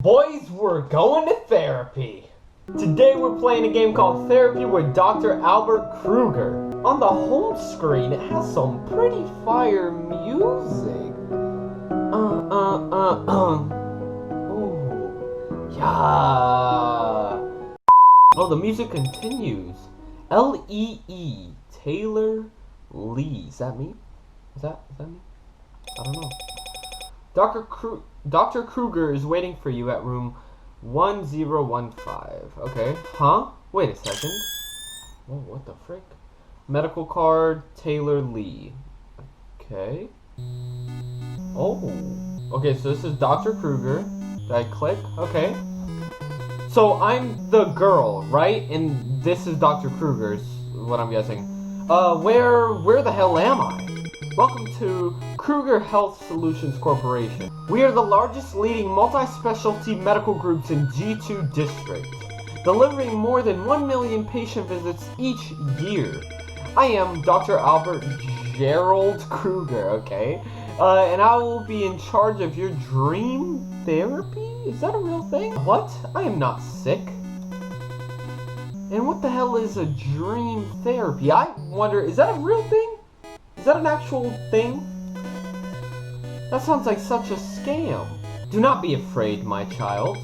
Boys, we're going to therapy. Today we're playing a game called Therapy with Dr. Albert Krueger. On the home screen, it has some pretty fire music. Ooh, yeah. Oh, the music continues. L-E-E, Taylor Lee. Is that me? Is that me? I don't know. Dr. Krueger is waiting for you at room 1015. Okay. Huh? Wait a second. Whoa, what the frick? Medical card, Taylor Lee. Okay. Oh. Okay, so this is Dr. Krueger. Did I click? Okay. So I'm the girl, right? And this is Dr. Krueger's, what I'm guessing. Where the hell am I? Welcome to Krueger Health Solutions Corporation. We are the largest leading multi-specialty medical groups in G2 District, delivering more than 1 million patient visits each year. I am Dr. Albert Gerald Krueger, okay? And I will be in charge of your dream therapy? Is that a real thing? What? I am not sick. And what the hell is a dream therapy? I wonder, is that a real thing? Is that an actual thing? That sounds like such a scam. Do not be afraid, my child.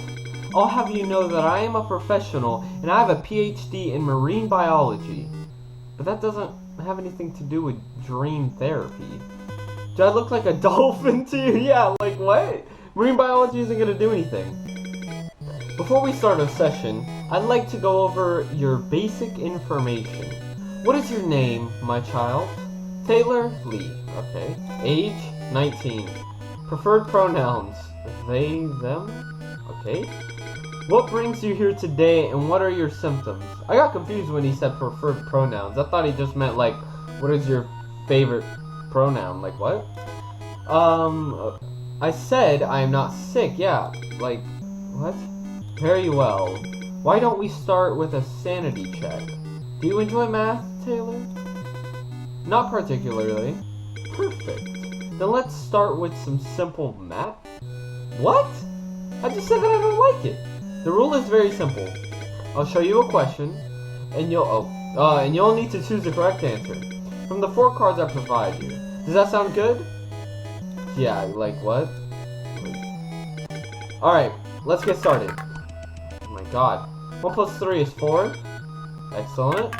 I'll have you know that I am a professional and I have a PhD in marine biology. But that doesn't have anything to do with dream therapy. Do I look like a dolphin to you? Yeah, like what? Marine biology isn't going to do anything. Before we start our session, I'd like to go over your basic information. What is your name, my child? Taylor Lee. Okay. Age, 19. Preferred pronouns, they, them. Okay. What brings you here today and what are your symptoms? I got confused when he said preferred pronouns. I thought he just meant like, what is your favorite pronoun? Like what? I said I am not sick. Yeah. Like, what? Very well. Why don't we start with a sanity check? Do you enjoy math, Taylor? Not particularly. Perfect. Then let's start with some simple math. What? I just said that I don't like it. The rule is very simple. I'll show you a question, and you'll need to choose the correct answer from the 4 cards I provide you. Does that sound good? Yeah, like what? Alright, let's get started. Oh my god. 1 plus 3 is 4. Excellent.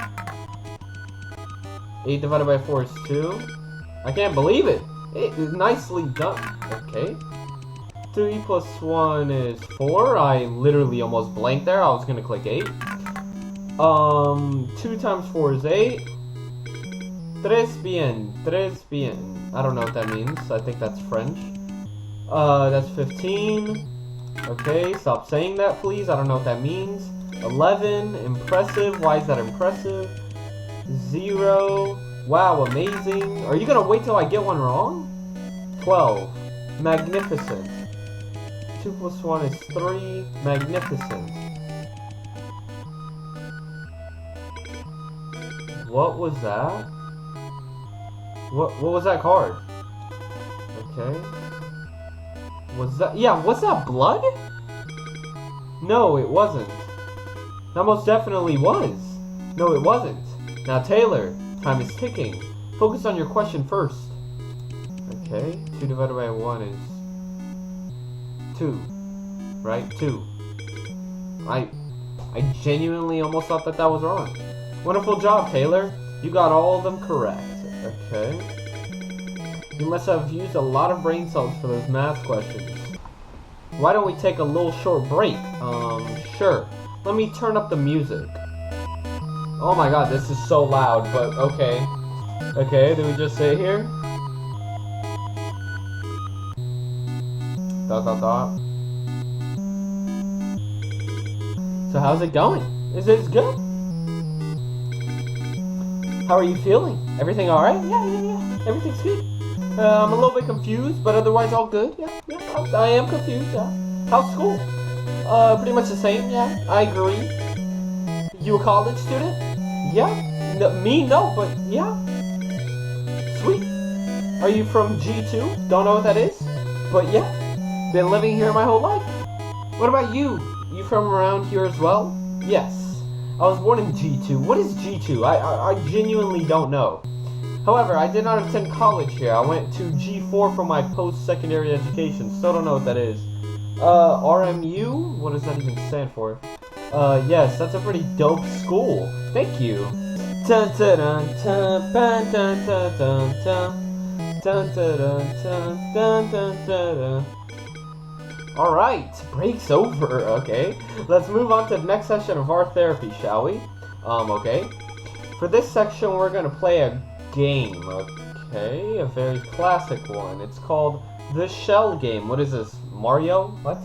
8 divided by 4 is 2. I can't believe it! Nicely done. Okay. 3 plus 1 is 4. I literally almost blanked there. I was gonna click 8. 2 times 4 is 8. Tres bien. Tres bien. I don't know what that means. I think that's French. That's 15. Okay, stop saying that, please. I don't know what that means. 11. Impressive. Why is that impressive? 0. Wow, amazing. Are you gonna wait till I get one wrong? 12. Magnificent. 2 plus 1 is 3. Magnificent. What was that? What was that card? Okay. Was that blood? No, it wasn't. That most definitely was. No, it wasn't. Now, Taylor, time is ticking. Focus on your question first. Okay, 2 divided by 1 is 2. Right? 2. I genuinely almost thought that was wrong. Wonderful job, Taylor. You got all of them correct. Okay. You must have used a lot of brain cells for those math questions. Why don't we take a little short break? Sure. Let me turn up the music. Oh my god, this is so loud, but okay. Okay, do we just sit here? Dot dot dot. So how's it going? Is it good? How are you feeling? Everything alright? Yeah. Everything's good. I'm a little bit confused, but otherwise all good. Yeah. I am confused, yeah. How's school? Pretty much the same, yeah. I agree. You a college student? Yeah. No, but yeah. Sweet. Are you from G2? Don't know what that is? But yeah. Been living here my whole life. What about you? You from around here as well? Yes. I was born in G2. What is G2? I genuinely don't know. However, I did not attend college here. I went to G4 for my post-secondary education. Still don't know what that is. RMU? What does that even stand for? Yes, that's a pretty dope school. Thank you. Dun dun dun dun dun dun dun dun dun dun dun dun dun. Alright, break's over, okay. Let's move on to the next session of our therapy, shall we? Okay. For this section, we're gonna play a game, okay? A very classic one. It's called the Shell Game. What is this, Mario? What?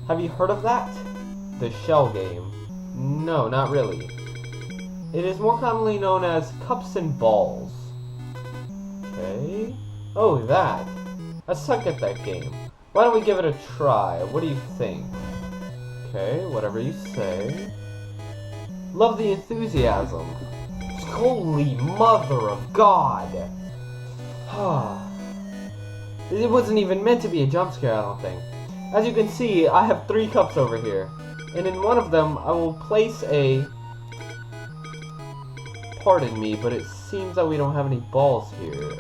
Have you heard of that? The Shell Game. No, not really. It is more commonly known as Cups and Balls. Okay. Oh, that. I suck at that game. Why don't we give it a try? What do you think? Okay, whatever you say. Love the enthusiasm. Holy mother of God! It wasn't even meant to be a jump scare, I don't think. As you can see, I have 3 cups over here. And in one of them, I will place a... Pardon me, but it seems that we don't have any balls here.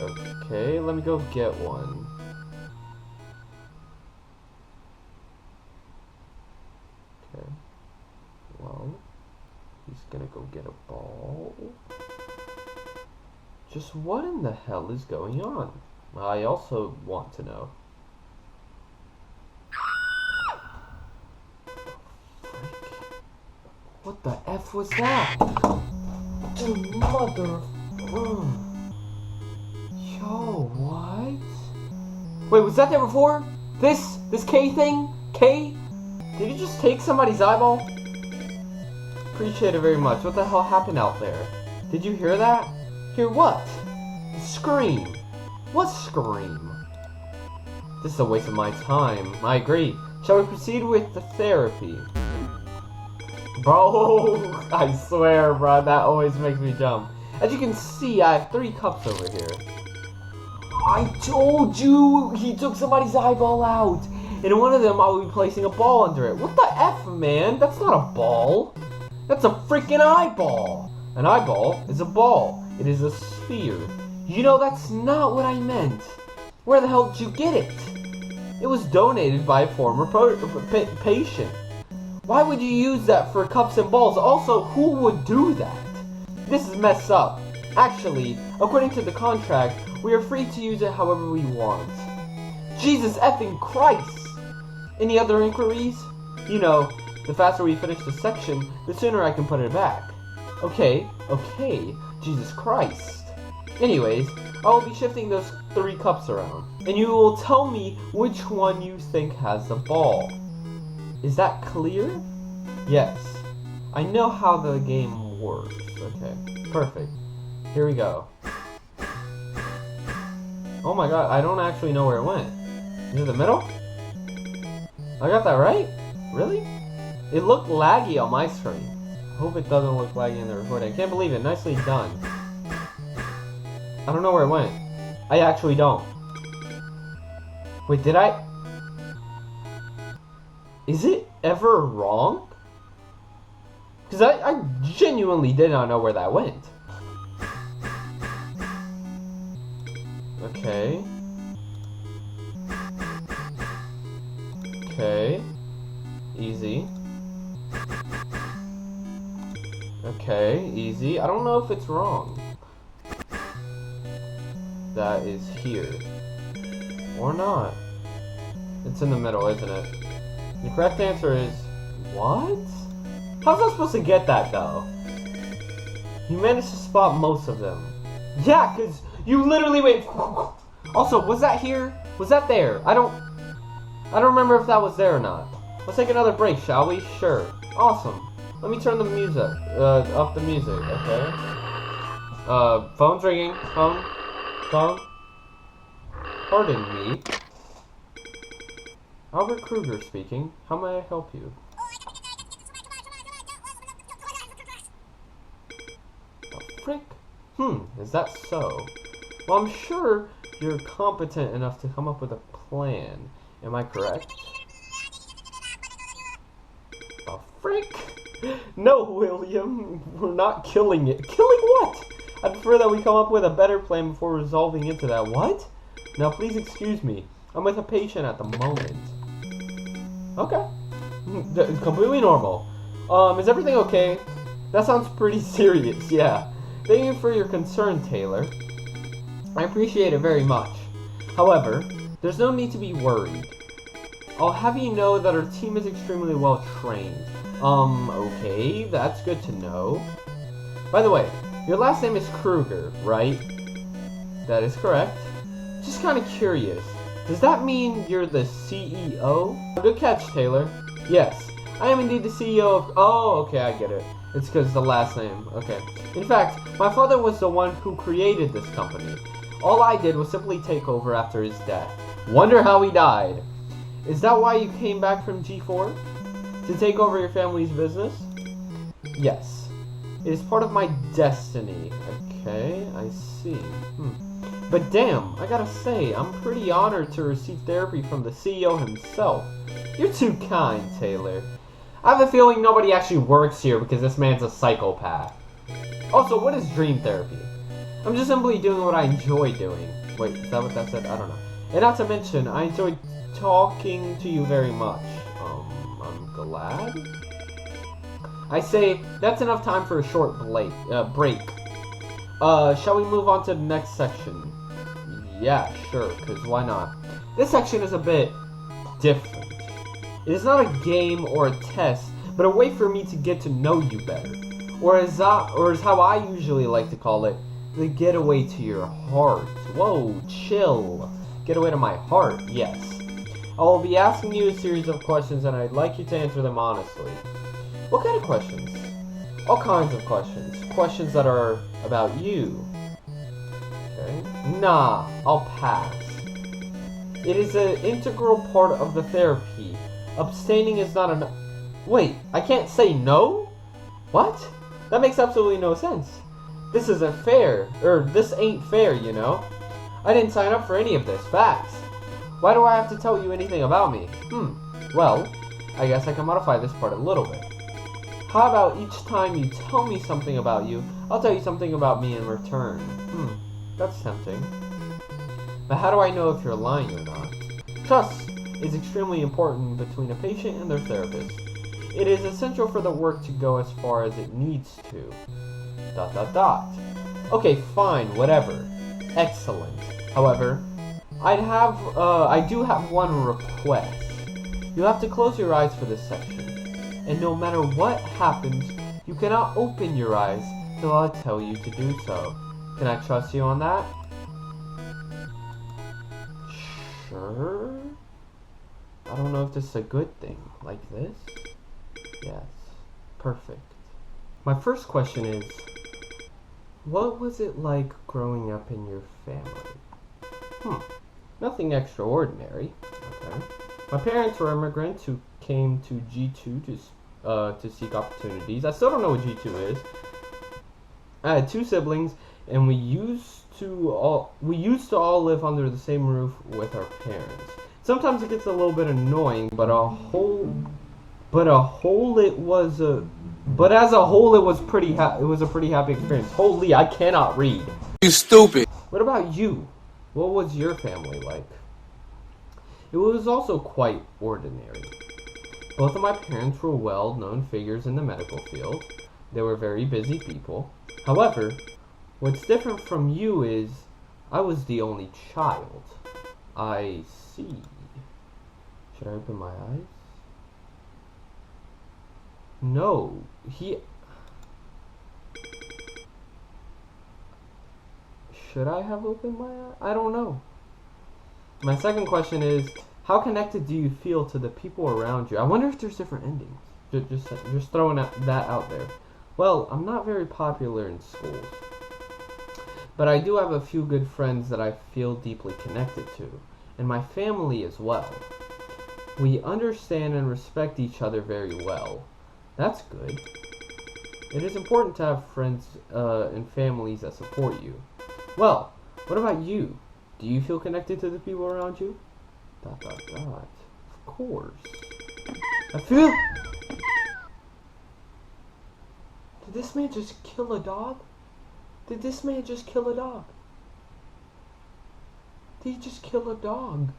Okay, let me go get one. Okay. Well, he's gonna go get a ball. Just what in the hell is going on? I also want to know. What the F was that? The mother of... Yo, what? Wait, was that there before? This K thing? K? Did you just take somebody's eyeball? Appreciate it very much. What the hell happened out there? Did you hear that? Hear what? Scream. What scream? This is a waste of my time. I agree. Shall we proceed with the therapy? Bro, I swear, bro, that always makes me jump. As you can see, I have 3 cups over here. I told you he took somebody's eyeball out. And in one of them, I will be placing a ball under it. What the F, man? That's not a ball. That's a freaking eyeball. An eyeball is a ball. It is a sphere. You know, that's not what I meant. Where the hell did you get it? It was donated by a former patient. Why would you use that for cups and balls? Also, who would do that? This is messed up. Actually, according to the contract, we are free to use it however we want. Jesus effing Christ! Any other inquiries? You know, the faster we finish the section, the sooner I can put it back. Okay, Jesus Christ. Anyways, I will be shifting those 3 cups around, and you will tell me which one you think has the ball. Is that clear? Yes. I know how the game works. Okay, perfect. Here we go. Oh my god, I don't actually know where it went. Is it the middle? I got that right? Really? It looked laggy on my screen. Hope it doesn't look laggy in the recording. I can't believe it. Nicely done. I don't know where it went. I actually don't. Wait, did I? Is it ever wrong? Because I genuinely did not know where that went. Okay. Okay. Easy. Okay, easy. I don't know if it's wrong. That is here. Or not. It's in the middle, isn't it? The correct answer is... What? How's I supposed to get that, though? You managed to spot most of them. Yeah, because you literally wait... Also, was that here? Was that there? I don't remember if that was there or not. Let's take another break, shall we? Sure. Awesome. Let me turn the music, up the music, okay? Phone's ringing. Phone. Pardon me. Albert Krueger speaking. How may I help you? Oh, frick? Is that so? Well, I'm sure you're competent enough to come up with a plan. Am I correct? The frick? No, William, we're not killing it. Killing what? I'd prefer that we come up with a better plan before resolving into that. What? Now, please excuse me. I'm with a patient at the moment. Okay. Completely normal. Is everything okay? That sounds pretty serious, yeah. Thank you for your concern, Taylor. I appreciate it very much. However, there's no need to be worried. I'll have you know that our team is extremely well trained. Okay, that's good to know. By the way, your last name is Krueger, right? That is correct. Just kind of curious. Does that mean you're the CEO? Good catch, Taylor. Yes, I am indeed the CEO of... Oh, okay, I get it. It's because the last name. Okay. In fact, my father was the one who created this company. All I did was simply take over after his death. Wonder how he died. Is that why you came back from G4? To take over your family's business? Yes. It is part of my destiny. Okay, I see. But damn, I gotta say, I'm pretty honored to receive therapy from the CEO himself. You're too kind, Taylor. I have a feeling nobody actually works here because this man's a psychopath. Also, what is dream therapy? I'm just simply doing what I enjoy doing. Wait, is that what that said? I don't know. And not to mention, I enjoy talking to you very much. I'm glad. I say, that's enough time for a short break. Shall we move on to the next section? Yeah, sure, because why not? This section is a bit different. It is not a game or a test, but a way for me to get to know you better. Or as how I usually like to call it, the getaway to your heart. Whoa, chill. Getaway to my heart, yes. I will be asking you a series of questions and I'd like you to answer them honestly. What kind of questions? All kinds of questions. Questions that are about you. Okay. Nah, I'll pass. It is an integral part of the therapy. Abstaining is not enough. Wait, I can't say no? What? That makes absolutely no sense. This isn't fair. This ain't fair, you know? I didn't sign up for any of this. Facts. Why do I have to tell you anything about me? Well, I guess I can modify this part a little bit. How about each time you tell me something about you, I'll tell you something about me in return. That's tempting. But how do I know if you're lying or not? Trust is extremely important between a patient and their therapist. It is essential for the work to go as far as it needs to. ... Okay, fine, whatever. Excellent. However, I do have one request. You have to close your eyes for this section. And no matter what happens, you cannot open your eyes till I tell you to do so. Can I trust you on that? Sure? I don't know if this is a good thing. Like this? Yes. Perfect. My first question is, what was it like growing up in your family? Nothing extraordinary. Okay. My parents were immigrants who came to G2 to seek opportunities. I still don't know what G2 is. I had two siblings, and we used to all live under the same roof with our parents. Sometimes it gets a little bit annoying, but as a whole it was a pretty happy experience. Holy, I cannot read. You stupid. What about you? What was your family like? It was also quite ordinary. Both of my parents were well-known figures in the medical field. They were very busy people. However, what's different from you is I was the only child. I see. Should I open my eyes? No, should I have opened my eyes? I don't know. My second question is, how connected do you feel to the people around you? I wonder if there's different endings. Just throwing that out there. Well, I'm not very popular in schools, but I do have a few good friends that I feel deeply connected to, and my family as well. We understand and respect each other very well. That's good. It is important to have friends and families that support you. Well, what about you? Do you feel connected to the people around you? ... Of course. I feel... this man just kill a dog? Did this man just kill a dog? Did he just kill a dog?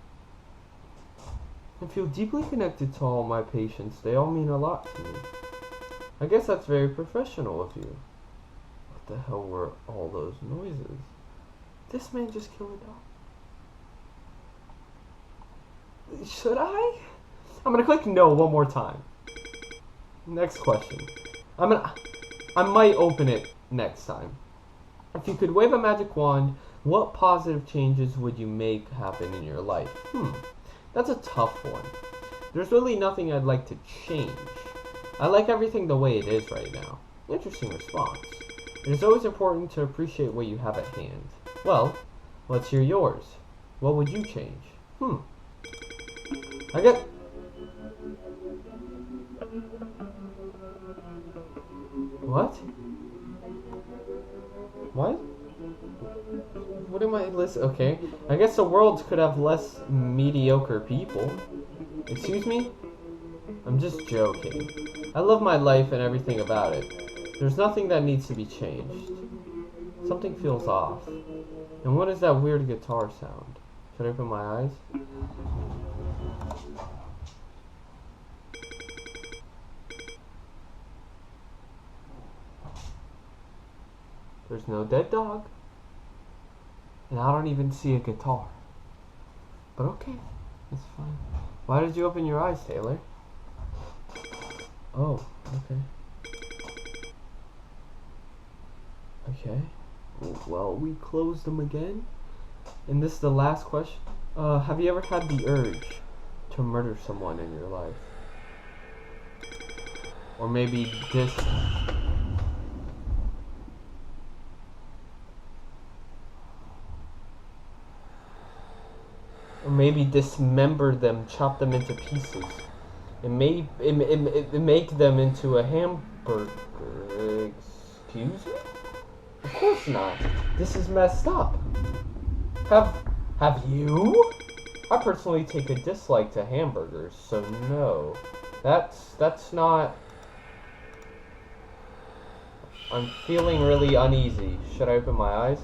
I feel deeply connected to all my patients. They all mean a lot to me. I guess that's very professional of you. What the hell were all those noises? This man just killed a dog. Should I? I'm gonna click no one more time. Next question. I might open it next time. If you could wave a magic wand, what positive changes would you make happen in your life? That's a tough one. There's really nothing I'd like to change. I like everything the way it is right now. Interesting response. It is always important to appreciate what you have at hand. Well, let's hear yours. What would you change? I get... What? What? What am I listening? Okay. I guess the world could have less mediocre people. Excuse me? I'm just joking. I love my life and everything about it. There's nothing that needs to be changed. Something feels off. And what is that weird guitar sound? Should I open my eyes? There's no dead dog. And I don't even see a guitar. But okay, it's fine. Why did you open your eyes, Taylor? Oh, okay. Okay. Well, we closed them again. And this is the last question. Have you ever had the urge to murder someone in your life? Or maybe dismember them, chop them into pieces, and make them into a hamburger. Excuse me? Of course not. This is messed up. Have you? I personally take a dislike to hamburgers, so no. That's not... I'm feeling really uneasy. Should I open my eyes?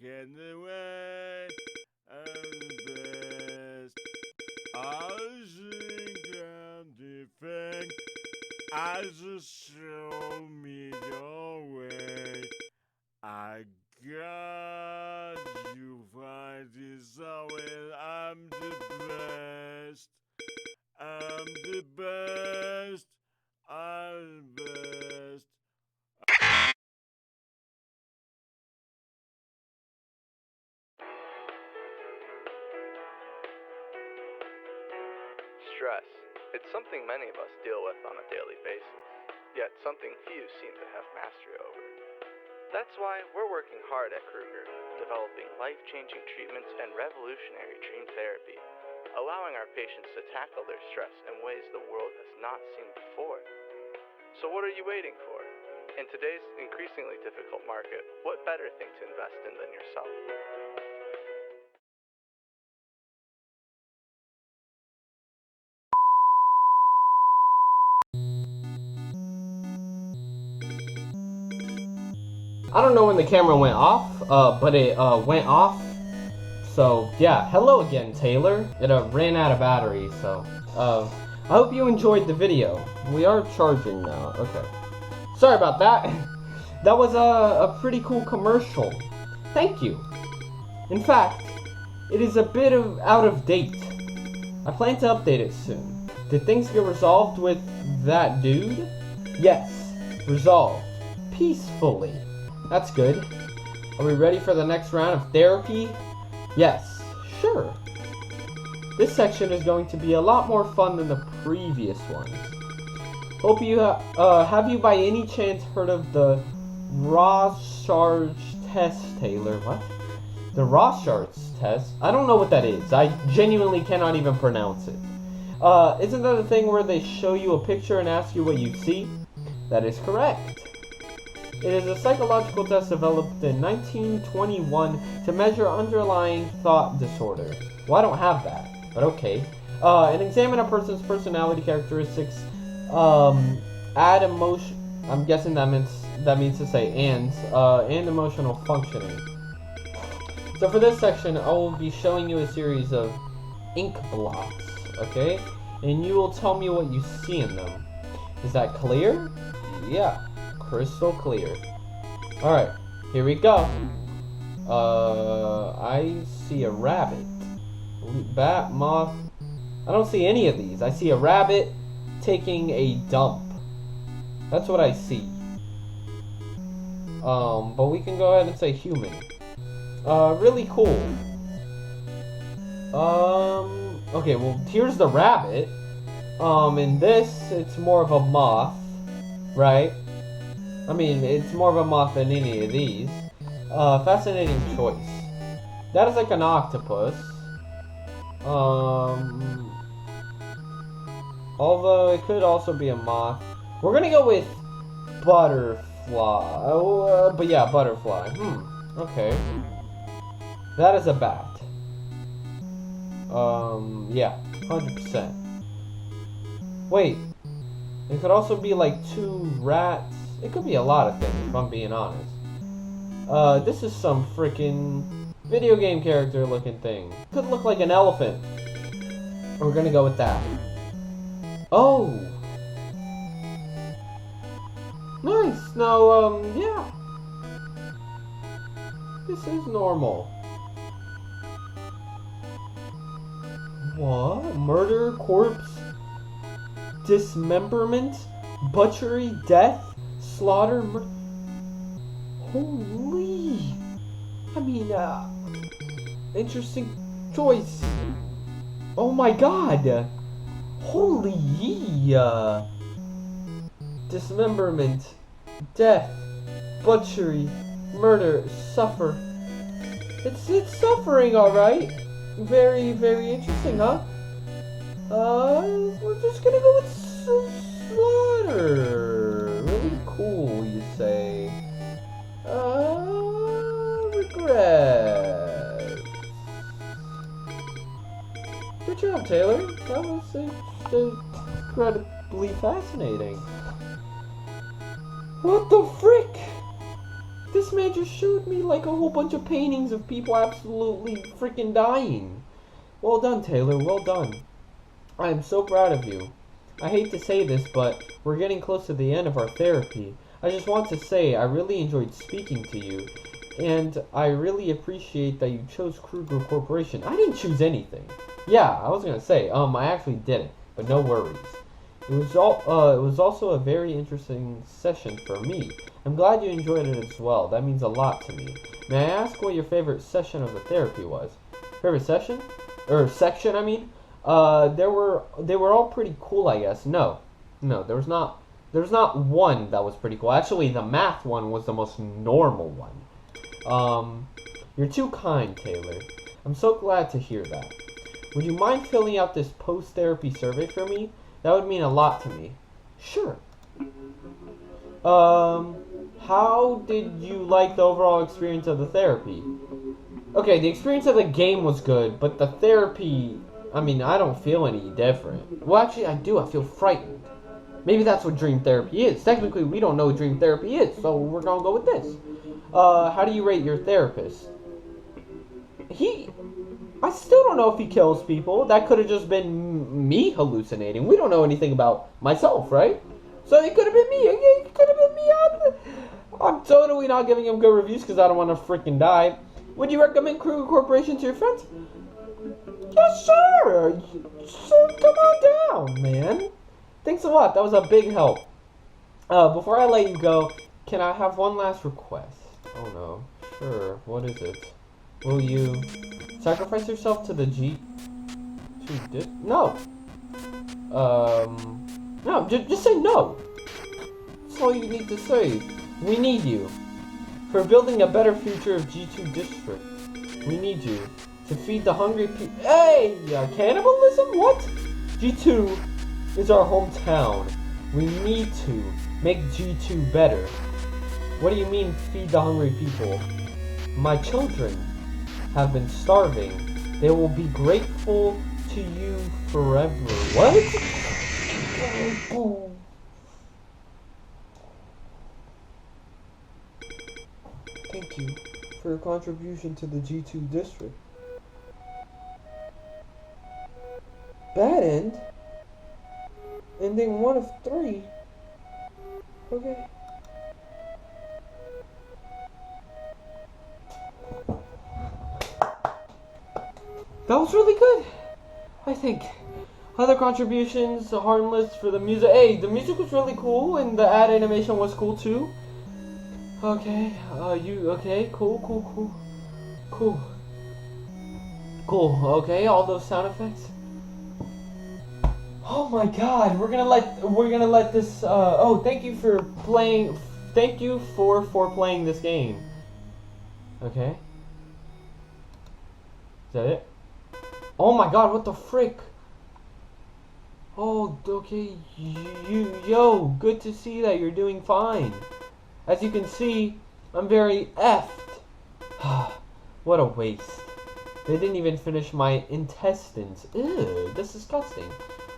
In the way of the best, I think I'm defend. I just show me the way. I got you find this way. I'm the best. I'm the best. I'm the best. Stress. It's something many of us deal with on a daily basis, yet something few seem to have mastery over. That's why we're working hard at Krueger, developing life-changing treatments and revolutionary dream therapy, allowing our patients to tackle their stress in ways the world has not seen before. So what are you waiting for? In today's increasingly difficult market, what better thing to invest in than yourself? I don't know when the camera went off, but it went off. So yeah, hello again, Taylor. It ran out of battery, so I hope you enjoyed the video. We are charging now. Okay. Sorry about that. That was a pretty cool commercial. Thank you. In fact, it is a bit out of date. I plan to update it soon. Did things get resolved with that dude? Yes, resolved. Peacefully. That's good. Are we ready for the next round of therapy? Yes, sure. This section is going to be a lot more fun than the previous ones. Hope you have you by any chance heard of the Rorschach test, Taylor? What? The Rorschach test? I don't know what that is. I genuinely cannot even pronounce it. Isn't that a thing where they show you a picture and ask you what you see? That is correct. It is a psychological test developed in 1921 to measure underlying thought disorder. Well, I don't have that, but okay. And examine a person's personality characteristics, add emotion. I'm guessing that means to say and emotional functioning. So for this section, I will be showing you a series of ink blots, okay? And you will tell me what you see in them. Is that clear? Yeah, crystal clear. Alright, here we go. I see a rabbit. Bat, moth. I don't see any of these. I see a rabbit taking a dump. That's what I see. But we can go ahead and say human. Really cool. Okay, well, here's the rabbit. In this, it's more of a moth, right? I mean, it's more of a moth than any of these. Fascinating choice. That is like an octopus. Although it could also be a moth. We're gonna go with butterfly. But yeah, butterfly. Okay. That is a bat. Yeah, 100%. Wait, it could also be like two rats. It could be a lot of things, if I'm being honest. This is some freaking video game character looking thing. Could look like an elephant. We're gonna go with that. Oh! Nice! Now, yeah. This is normal. What? Murder, corpse, dismemberment, butchery, death, slaughter, holy! I mean, interesting choice. Oh my god! Holy! Dismemberment, death, butchery, murder, suffer. It's suffering, alright. Very, very interesting, huh? We're just gonna go with slaughter. Really cool, you say. Regret. Good job, Taylor. That was incredibly fascinating. What the frick? This man just showed me like a whole bunch of paintings of people absolutely freaking dying. Well done, Taylor. Well done. I am so proud of you. I hate to say this, but we're getting close to the end of our therapy. I just want to say I really enjoyed speaking to you, and I really appreciate that you chose Krueger Corporation. I didn't choose anything. Yeah, I was gonna say, I actually didn't, but no worries. It was also a very interesting session for me. I'm glad you enjoyed it as well. That means a lot to me. May I ask what your favorite session of the therapy was? Favorite session? Or section, I mean? They were all pretty cool, I guess. No, there's not one that was pretty cool. Actually, the math one was the most normal one. You're too kind, Taylor. I'm so glad to hear that. Would you mind filling out this post-therapy survey for me? That would mean a lot to me. Sure. How did you like the overall experience of the therapy? Okay, the experience of the game was good, but the therapy, I mean, I don't feel any different. Well, actually, I do. I feel frightened. Maybe that's what dream therapy is. Technically, we don't know what dream therapy is, so we're gonna go with this. How do you rate your therapist? I still don't know if he kills people. That could have just been me hallucinating. We don't know anything about myself, right? So it could have been me. It could have been me. I'm totally not giving him good reviews because I don't want to freaking die. Would you recommend Krueger Corporation to your friends? Yes, sir! So come on down, man. Thanks a lot. That was a big help. Before I let you go, can I have one last request? Oh no. Sure. What is it? Will you sacrifice yourself to the G? No. No. Just say no. That's all you need to say. We need you for building a better future of G2 District. We need you to feed the hungry people. Hey, cannibalism? What? G2 is our hometown. We need to make G2 better. What do you mean, feed the hungry people? My children have been starving. They will be grateful to you forever. What? Thank you for your contribution to the G2 district. Bad end? Ending 1 of 3. Okay. That was really good, I think. Other contributions, harmless for the music. Hey, the music was really cool, and the ad animation was cool too. Okay, okay, cool. Okay, all those sound effects. Oh my god, we're gonna let this, thank you for playing this game. Okay. Is that it? Oh my god, what the frick? Oh, okay, yo, good to see that you're doing fine. As you can see, I'm very effed. What a waste. They didn't even finish my intestines. Ew, that's disgusting.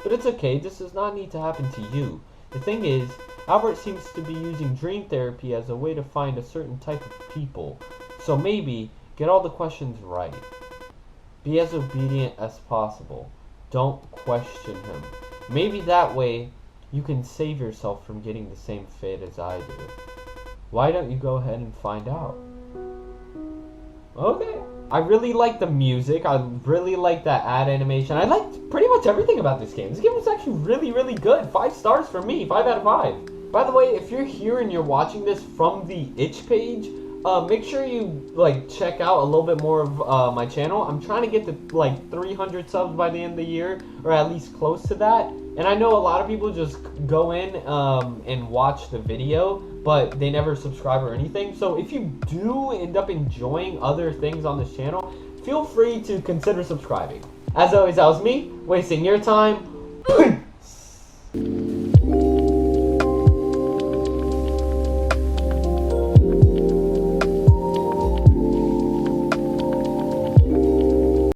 But it's okay, this does not need to happen to you. The thing is, Albert seems to be using dream therapy as a way to find a certain type of people. So maybe, get all the questions right. Be as obedient as possible. Don't question him. Maybe that way, you can save yourself from getting the same fate as I do. Why don't you go ahead and find out? Okay. I really like the music. I really like that ad animation. I liked pretty much everything about this game. This game was actually really good. 5 stars for me. 5 out of 5. By the way, if you're here and you're watching this from the itch page, make sure you check out a little bit more of my channel. I'm trying to get to 300 subs by the end of the year, or at least close to that. And I know a lot of people just go in and watch the video, but they never subscribe or anything. So if you do end up enjoying other things on this channel, feel free to consider subscribing. As always, that was me, wasting your time.